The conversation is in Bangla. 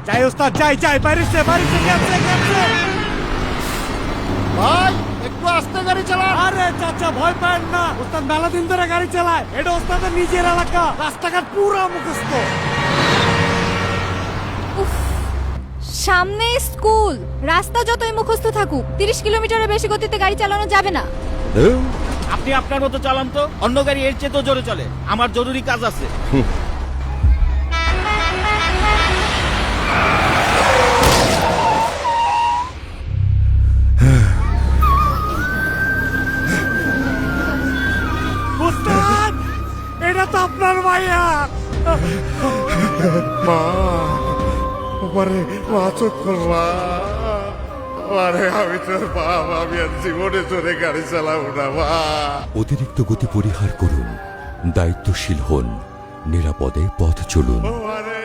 যাই ওস্তাদ, যাই বাইরেছে গেছে। ভাই একটু আস্তে গাড়ি চালান। আরে চাচা ভয় পায় না, ওস্তাদ মেলা দিন ধরে গাড়ি চালায়। এটা ওস্তাদের নিজের এলাকা, রাস্তাঘাট পুরো মুখস্থ। সামনে স্কুল, রাস্তা যতই মুখস্থ থাকুক 30 কিলোমিটারের বেশি গতিতে গাড়ি চালানো যাবে না। আপনি আপনার মতো চালান তো, অন্য গাড়ি এর চেয়ে তো জোরে চলে। আমার জরুরি কাজ আছে। ওস্তাদ এটা তো আপনার মাইয়া। মা আমারে বাঁচক করবা। আরে আমি তোর বাপ, আমি আর জীবনে তোরে গাড়ি চালাবো না মা। অতিরিক্ত গতি পরিহার করুন, দায়িত্বশীল হন, নিরাপদে পথ চলুন। আরে